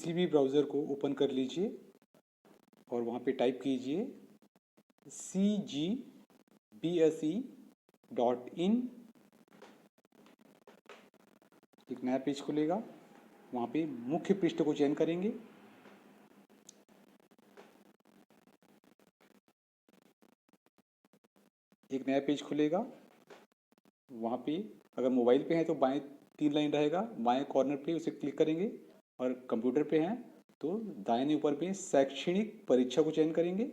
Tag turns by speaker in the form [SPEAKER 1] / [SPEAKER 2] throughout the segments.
[SPEAKER 1] किसी भी ब्राउज़र को ओपन कर लीजिए और वहाँ पे टाइप कीजिए cgbse.in। एक नया पेज खुलेगा, वहाँ पे मुख्य पृष्ठ को चयन करेंगे। एक नया पेज खुलेगा, वहाँ पे अगर मोबाइल पे है तो बाएं 3 लाइन रहेगा, बाएं कॉर्नर पे उसे क्लिक करेंगे, और कंप्यूटर पे हैं तो दाहिने ऊपर पे शैक्षणिक परीक्षा को चयन करेंगे।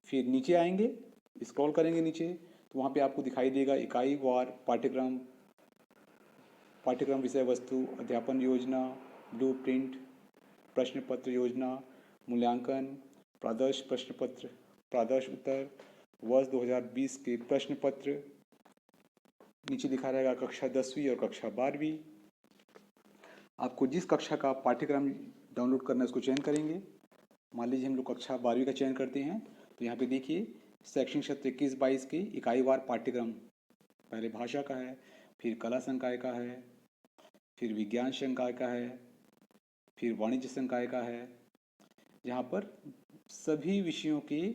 [SPEAKER 1] फिर नीचे आएंगे, स्क्रॉल करेंगे नीचे तो वहाँ पे आपको दिखाई देगा इकाई वार पाठ्यक्रम, पाठ्यक्रम विषय वस्तु, अध्यापन योजना, ब्लूप्रिंट, प्रश्न पत्र योजना, मूल्यांकन, प्रादर्श प्रश्न पत्र, प्रादर्श उत्तर, वर्ष 2020 के प्रश्न पत्र। नीचे लिखा रहेगा कक्षा 10वीं और कक्षा 12वीं। आपको जिस कक्षा का पाठ्यक्रम डाउनलोड करना है उसको चयन करेंगे। मान लीजिए हम लोग कक्षा 12वीं का चयन करते हैं तो यहाँ पे देखिए शैक्षणिक सत्र 21-22 के इकाई वार पाठ्यक्रम, पहले भाषा का है, फिर कला संकाय का है, फिर विज्ञान संकाय का है, फिर वाणिज्य संकाय का है। यहाँ पर सभी विषयों के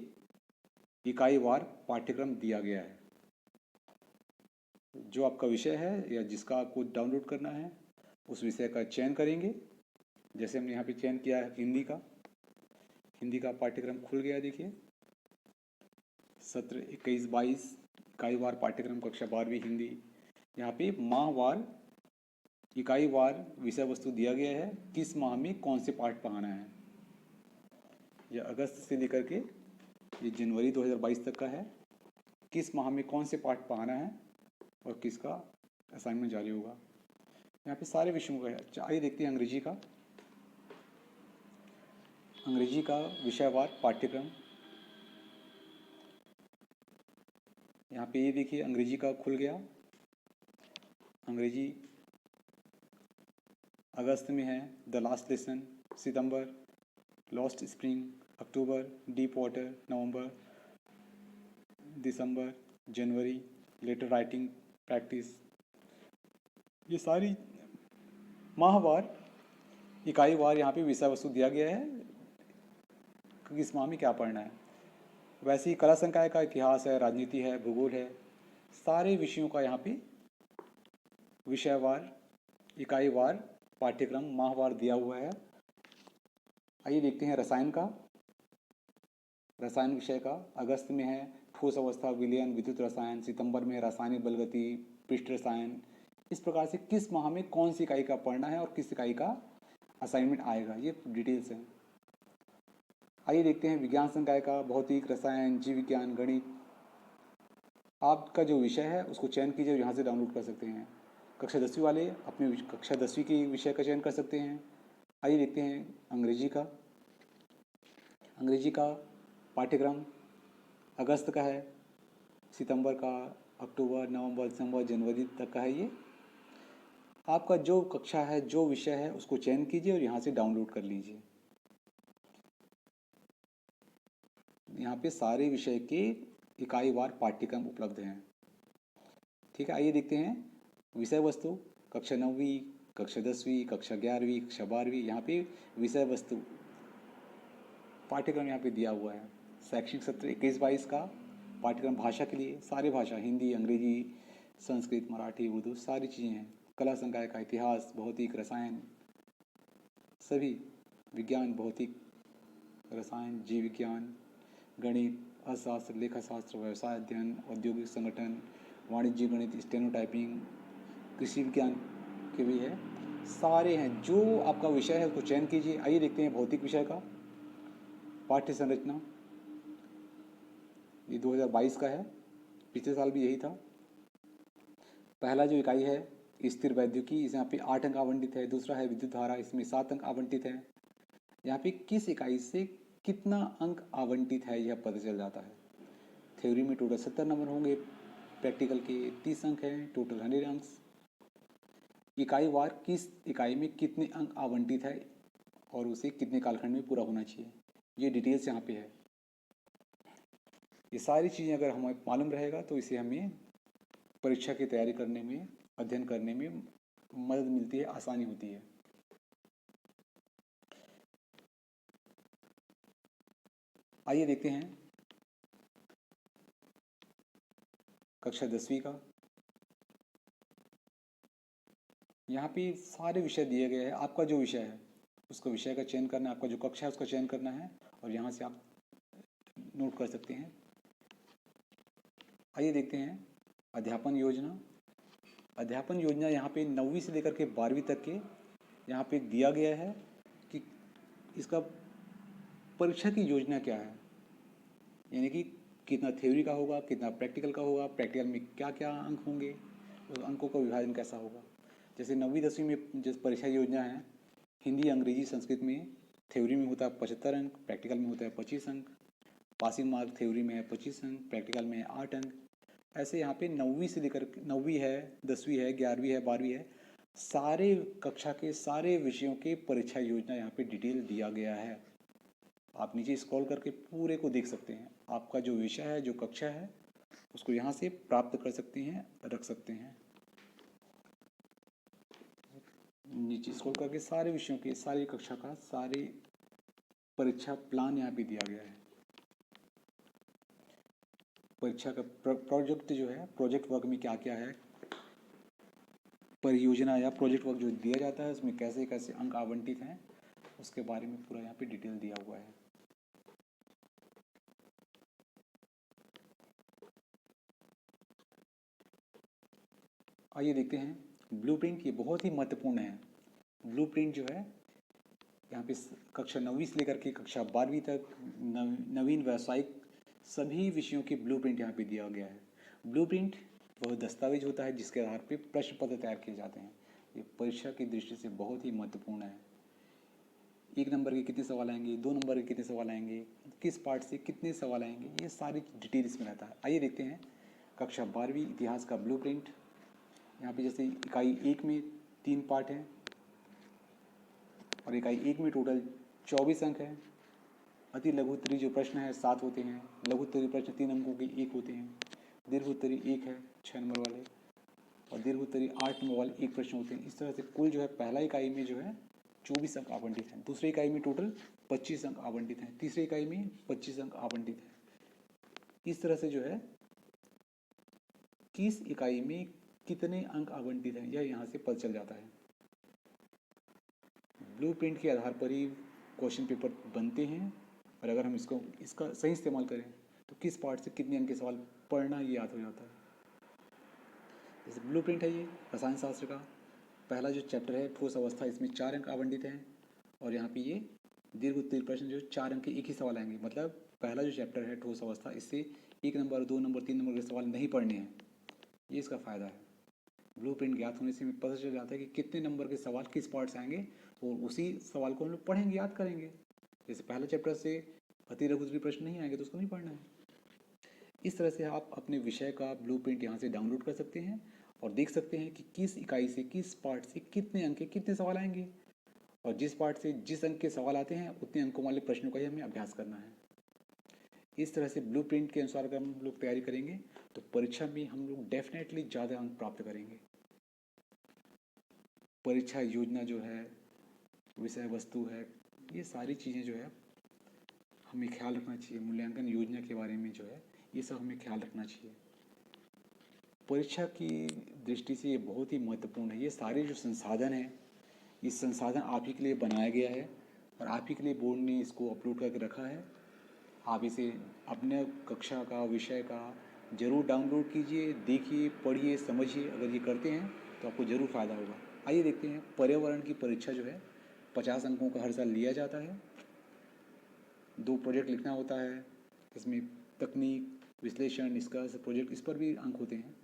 [SPEAKER 1] इकाई वार पाठ्यक्रम दिया गया है। जो आपका विषय है या जिसका आपको डाउनलोड करना है उस विषय का चयन करेंगे। जैसे हमने यहाँ पे चयन किया है हिंदी का, हिंदी का पाठ्यक्रम खुल गया। देखिए सत्र 21-22 इकाई वार पाठ्यक्रम कक्षा 12वीं हिंदी। यहाँ पे माहवार इकाई वार विषय वस्तु दिया गया है, किस माह में कौन से पाठ पढ़ाना है। यह अगस्त से लेकर के ये जनवरी 2022 तक का है, किस माह में कौन से पाठ पढ़ाना है और किसका असाइनमेंट जारी होगा। यहाँ पे सारे विषयों का है। आइए देखते हैं अंग्रेजी का। अंग्रेजी का विषयवार पाठ्यक्रम, यहाँ पे ये देखिए अंग्रेजी का खुल गया। अंग्रेजी अगस्त में है द लास्ट लेसन, सितंबर लॉस्ट स्प्रिंग, अक्टूबर डीप वाटर, नवंबर दिसंबर, जनवरी लेटर राइटिंग प्रैक्टिस। ये सारी माहवार इकाई वार यहाँ पे विषय वस्तु दिया गया है कि किस माह में क्या पढ़ना है। वैसे ही कला संकाय का इतिहास है, राजनीति है, भूगोल है, सारे विषयों का यहाँ पे विषयवार इकाई वार पाठ्यक्रम माहवार दिया हुआ है। आइए देखते हैं रसायन का। रसायन विषय का अगस्त में है ठोस अवस्था, विलयन, विद्युत रसायन, सितंबर में रासायनिक बलगति, पृष्ठ रसायन। इस प्रकार से किस माह में कौन सी इकाई का पढ़ना है और किस इकाई का असाइनमेंट आएगा, ये डिटेल्स हैं। आइए देखते हैं विज्ञान संकाय का भौतिक, रसायन, जीव विज्ञान, गणित। आपका जो विषय है उसको चयन कीजिए और यहाँ से डाउनलोड कर सकते हैं। कक्षा 10वीं वाले अपने कक्षा 10वीं के विषय का चयन कर सकते हैं। आइए देखते हैं अंग्रेजी का। अंग्रेजी का पाठ्यक्रम अगस्त का है, सितंबर का, अक्टूबर, नवंबर, दिसंबर, जनवरी तक का है। ये आपका जो कक्षा है, जो विषय है उसको चयन कीजिए और यहाँ से डाउनलोड कर लीजिए। यहाँ पे सारे विषय के इकाई वार पाठ्यक्रम उपलब्ध हैं। ठीक है, आइए देखते हैं विषय वस्तु कक्षा 9वीं, कक्षा 10वीं, कक्षा 11वीं, कक्षा 12वीं। यहाँ पे विषय वस्तु पाठ्यक्रम यहाँ पे दिया हुआ है। शैक्षणिक सत्र 21-22 का पाठ्यक्रम भाषा के लिए सारी भाषा, हिंदी, अंग्रेजी, संस्कृत, मराठी, उर्दू, सारी चीज़ें हैं। कला संकाय का इतिहास, भौतिक, रसायन, सभी विज्ञान, भौतिक, रसायन, जीव विज्ञान, गणित, अर्थशास्त्र, लेखाशास्त्र, व्यवसाय अध्ययन, औद्योगिक संगठन, वाणिज्य गणित, स्टेनोटाइपिंग, कृषि विज्ञान के भी है। सारे हैं, जो आपका विषय है उसको चयन कीजिए। आइए देखते हैं भौतिक विषय का पाठ्य संरचना। ये 2022 का है, पिछले साल भी यही था। पहला जो इकाई है स्थिर वैद्युकी, इस यहाँ पे 8 अंक आवंटित है। दूसरा है विद्युत धारा, इसमें 7 अंक आवंटित है। यहाँ पे किस इकाई से कितना अंक आवंटित है यह पता चल जाता है। थ्योरी में टोटल 70 नंबर होंगे, प्रैक्टिकल के 30 अंक हैं, टोटल 100 अंक। इकाई वार किस इकाई में कितने अंक आवंटित है और उसे कितने कालखंड में पूरा होना चाहिए, ये डिटेल्स यहाँ पे है। ये सारी चीज़ें अगर हमें मालूम रहेगा तो इसे हमें परीक्षा की तैयारी करने में, अध्ययन करने में मदद मिलती है, आसानी होती है। आइए देखते हैं कक्षा 10वीं का। यहाँ पे सारे विषय दिए गए हैं। आपका जो विषय है उसका विषय का चयन करना है, आपका जो कक्षा है उसका चयन करना है और यहाँ से आप नोट कर सकते हैं। आइए देखते हैं अध्यापन योजना। अध्यापन योजना यहाँ पे 9वीं से लेकर के 12वीं तक के यहाँ पे दिया गया है कि इसका परीक्षा की योजना क्या है, यानी कि कितना थ्योरी का होगा, कितना प्रैक्टिकल का होगा, प्रैक्टिकल में क्या क्या अंक होंगे, उस अंकों का विभाजन कैसा होगा। जैसे 9वीं 10वीं में जैसे परीक्षा योजना है, हिंदी अंग्रेजी संस्कृत में थ्योरी में होता है 75 अंक, प्रैक्टिकल में होता है 25 अंक, पासिंग मार्क थ्योरी में है 25 अंक, प्रैक्टिकल में है 8 अंक। ऐसे यहाँ पे 9वीं से लेकर 9वीं है, 10वीं है, 11वीं है, 12वीं है, सारे कक्षा के सारे विषयों के परीक्षा योजना यहाँ पे डिटेल दिया गया है। आप नीचे स्क्रॉल करके पूरे को देख सकते हैं। आपका जो विषय है, जो कक्षा है, उसको यहाँ से प्राप्त कर सकते हैं, रख सकते हैं। नीचे स्क्रॉल करके सारे विषयों के, सारी कक्षा का, सारे परीक्षा प्लान यहाँ पे दिया गया है। परीक्षा का प्रोजेक्ट जो है, प्रोजेक्ट वर्क में क्या क्या है, परियोजना या प्रोजेक्ट वर्क जो दिया जाता है उसमें कैसे कैसे अंक आवंटित हैं, उसके बारे में पूरा यहाँ पे डिटेल दिया हुआ है। आइए देखते हैं ब्लूप्रिंट। ये बहुत ही महत्वपूर्ण है। ब्लूप्रिंट जो है यहाँ पे कक्षा 9वीं से लेकर के कक्षा 12वीं तक नवीन व्यावसायिक सभी विषयों के ब्लूप्रिंट यहाँ पे दिया गया है। ब्लूप्रिंट वह दस्तावेज होता है जिसके आधार पे प्रश्न पत्र तैयार किए जाते हैं। ये परीक्षा की दृष्टि से बहुत ही महत्वपूर्ण है। 1 नंबर के कितने सवाल आएंगे, 2 नंबर के कितने सवाल आएंगे, किस पार्ट से कितने सवाल आएंगे, ये सारी डिटेल इसमें रहता है। आइए देखते हैं कक्षा 12वीं इतिहास का ब्लूप्रिंट। यहाँ पे जैसे इकाई 1 में 3 पार्ट हैं और इकाई 1 में टोटल 24 अंक है। अति लघु उत्तरीय जो प्रश्न है 7 होते हैं। लघु उत्तरीय प्रश्न 3 अंकों के 1 होते हैं। दीर्घ उत्तरीय 1 है 6 नंबर वाले, और दीर्घ उत्तरीय 8 नंबर वाले 1 प्रश्न होते हैं। इस तरह से कुल जो है पहला इकाई में जो है 24 अंक आवंटित हैं। दूसरी इकाई में टोटल 25 अंक आवंटित हैं। तीसरी इकाई में 25 अंक आवंटित हैं। इस तरह से जो है किस इकाई में कितने अंक आवंटित हैं यह यहाँ से पता चल जाता है। ब्लूप्रिंट के आधार पर ही क्वेश्चन पेपर बनते हैं, और अगर हम इसका सही इस्तेमाल करें तो किस पार्ट से कितने अंक के सवाल पढ़ना ये याद हो जाता है। जैसे ब्लूप्रिंट है ये रसायन शास्त्र का पहला जो चैप्टर है ठोस अवस्था, इसमें 4 अंक आवंटित हैं। और यहाँ पे ये दीर्घ उत्तरीय प्रश्न जो 4 अंक के एक ही सवाल आएंगे। मतलब पहला जो चैप्टर है ठोस अवस्था, इससे 1 नंबर 2 नंबर 3 नंबर के सवाल नहीं पढ़ने हैं। ये इसका फ़ायदा है। ब्लूप्रिंट ज्ञात होने से हमें पता चल जाता है कि कितने नंबर के सवाल किस पार्ट से आएंगे, और उसी सवाल को हम लोग पढ़ेंगे, याद करेंगे। जैसे पहला चैप्टर से अति लघु उत्तरीय प्रश्न नहीं आएंगे तो उसको नहीं पढ़ना है। इस तरह से आप अपने विषय का ब्लूप्रिंट यहाँ से डाउनलोड कर सकते हैं और देख सकते हैं कि किस इकाई से किस पार्ट से कितने अंक के कितने सवाल आएंगे, और जिस पार्ट से जिस अंक के सवाल आते हैं उतने अंकों वाले प्रश्नों का ही हमें अभ्यास करना है। इस तरह से ब्लूप्रिंट के अनुसार अगर हम लोग तैयारी करेंगे तो परीक्षा में हम लोग डेफिनेटली ज़्यादा अंक प्राप्त करेंगे। परीक्षा योजना जो है, विषय वस्तु है, ये सारी चीज़ें जो है हमें ख्याल रखना चाहिए। मूल्यांकन योजना के बारे में जो है ये सब हमें ख्याल रखना चाहिए। परीक्षा की दृष्टि से ये बहुत ही महत्वपूर्ण है। ये सारे जो संसाधन हैं, इस संसाधन आप ही के लिए बनाया गया है और आप ही के लिए बोर्ड ने इसको अपलोड करके रखा है। आप इसे अपने कक्षा का, विषय का ज़रूर डाउनलोड कीजिए, देखिए, पढ़िए, समझिए। अगर ये करते हैं तो आपको ज़रूर फ़ायदा होगा। आइए देखते हैं पर्यावरण की परीक्षा जो है 50 अंकों का हर साल लिया जाता है। 2 प्रोजेक्ट लिखना होता है। इसमें तकनीक, विश्लेषण, निष्कर्ष, प्रोजेक्ट, इस पर भी अंक होते हैं।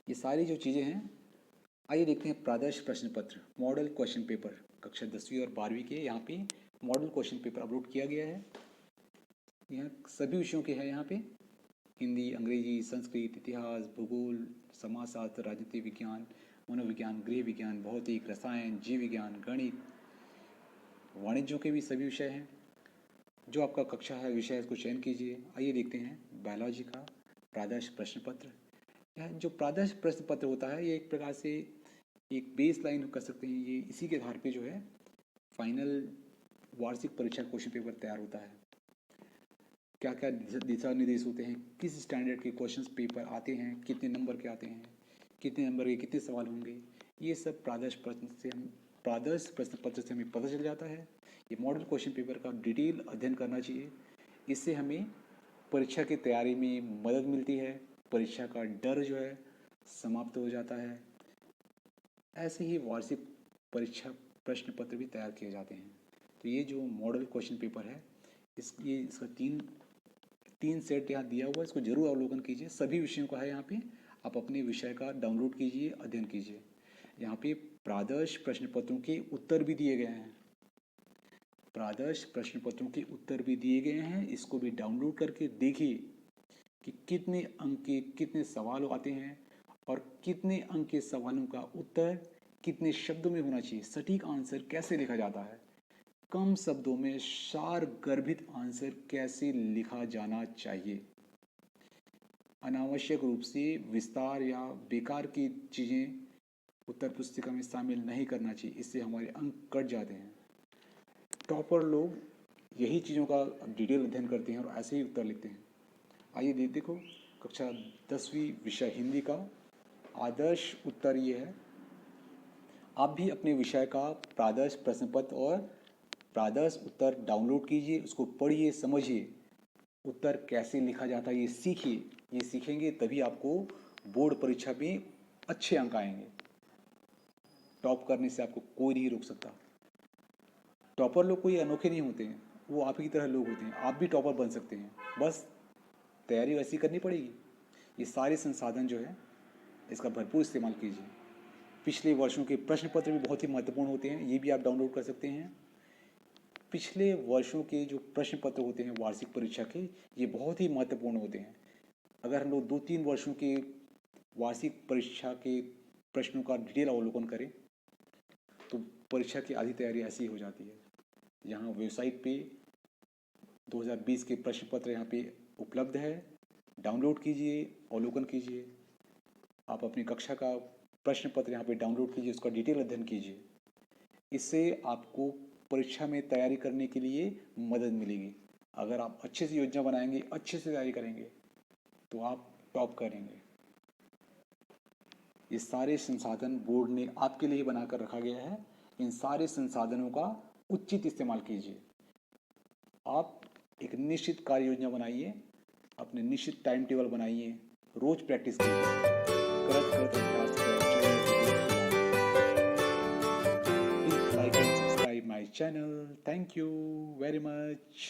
[SPEAKER 1] ये सारी जो चीज़ें हैं। आइए देखते हैं प्रादर्श प्रश्न पत्र, मॉडल क्वेश्चन पेपर कक्षा 10वीं और 12वीं के। यहाँ पे मॉडल क्वेश्चन पेपर अपलोड किया गया है। यहाँ सभी विषयों के हैं। यहाँ पे हिंदी, अंग्रेजी, संस्कृत, इतिहास, भूगोल, समाजशास्त्र, राजनीति विज्ञान, मनोविज्ञान, गृह विज्ञान, भौतिक, रसायन, जीव विज्ञान, गणित, वाणिज्यों के भी सभी विषय हैं। जो आपका कक्षा है, विषय है, उसको चयन कीजिए। आइए देखते हैं बायोलॉजी का प्रादर्श प्रश्न पत्र। यह जो प्रादर्श प्रश्न पत्र होता है ये एक प्रकार से एक बेस लाइन कर सकते हैं। ये इसी के आधार पे जो है फाइनल वार्षिक परीक्षा क्वेश्चन पेपर तैयार होता है। क्या क्या दिशा निर्देश होते हैं, किस स्टैंडर्ड के क्वेश्चंस पेपर आते हैं, कितने नंबर के आते हैं, कितने नंबर के कितने सवाल होंगे, ये सब प्रादर्श प्रश्न पत्र से हमें पता चल जाता है। ये मॉडल क्वेश्चन पेपर का डिटेल अध्ययन करना चाहिए। इससे हमें परीक्षा की तैयारी में मदद मिलती है, परीक्षा का डर जो है समाप्त हो जाता है। ऐसे ही वार्षिक परीक्षा प्रश्न पत्र भी तैयार किए जाते हैं। तो ये जो मॉडल क्वेश्चन पेपर है, इसका तीन सेट यहाँ दिया हुआ है, इसको जरूर अवलोकन कीजिए। सभी विषयों का है यहाँ पे, आप अपने विषय का डाउनलोड कीजिए, अध्ययन कीजिए। यहाँ पे प्रादर्श प्रश्न पत्रों के उत्तर भी दिए गए हैं, प्रादर्श प्रश्न पत्रों के उत्तर भी दिए गए हैं। इसको भी डाउनलोड करके देखिए कि कितने अंक के कितने सवाल आते हैं और कितने अंक के सवालों का उत्तर कितने शब्दों में होना चाहिए, सटीक आंसर कैसे लिखा जाता है, कम शब्दों में सार गर्भित आंसर कैसे लिखा जाना चाहिए। अनावश्यक रूप से विस्तार या बेकार की चीज़ें उत्तर पुस्तिका में शामिल नहीं करना चाहिए, इससे हमारे अंक कट जाते हैं। टॉपर लोग यही चीज़ों का डिटेल अध्ययन करते हैं और ऐसे ही उत्तर लिखते हैं। आइए देखो कक्षा 10वीं विषय हिंदी का आदर्श उत्तर ये है। आप भी अपने विषय का प्रादर्श प्रश्न पत्र और प्रादर्श उत्तर डाउनलोड कीजिए, उसको पढ़िए, समझिए, उत्तर कैसे लिखा जाता है ये सीखिए। ये सीखेंगे तभी आपको बोर्ड परीक्षा में अच्छे अंक आएंगे। टॉप करने से आपको कोई नहीं रोक सकता। टॉपर लोग कोई अनोखे नहीं होते हैं, वो आप ही की तरह लोग होते हैं। आप भी टॉपर बन सकते हैं, बस तैयारी वैसी करनी पड़ेगी। ये सारे संसाधन जो है इसका भरपूर इस्तेमाल कीजिए। पिछले वर्षों के प्रश्न पत्र भी बहुत ही महत्वपूर्ण होते हैं, ये भी आप डाउनलोड कर सकते हैं। पिछले वर्षों के जो प्रश्न पत्र होते हैं वार्षिक परीक्षा के, ये बहुत ही महत्वपूर्ण होते हैं। अगर हम लोग 2-3 वर्षों के वार्षिक परीक्षा के प्रश्नों का डिटेल अवलोकन करें तो परीक्षा की आधी तैयारी ऐसी हो जाती है। यहाँ वेबसाइट पे 2020 के प्रश्न पत्र यहाँ पे उपलब्ध है, डाउनलोड कीजिए, अवलोकन कीजिए। आप अपनी कक्षा का प्रश्न पत्र यहाँ पे डाउनलोड कीजिए, उसका डिटेल अध्ययन कीजिए। इससे आपको परीक्षा में तैयारी करने के लिए मदद मिलेगी। अगर आप अच्छे से योजना बनाएंगे, अच्छे से तैयारी करेंगे तो आप टॉप करेंगे। ये सारे संसाधन बोर्ड ने आपके लिए बनाकर रखा गया है। इन सारे संसाधनों का उचित इस्तेमाल कीजिए। आप एक निश्चित कार्य योजना बनाइए, अपने निश्चित टाइम टेबल बनाइए, रोज प्रैक्टिस कीजिए। करत करत अभ्यास please like and subscribe my channel. Thank you very much.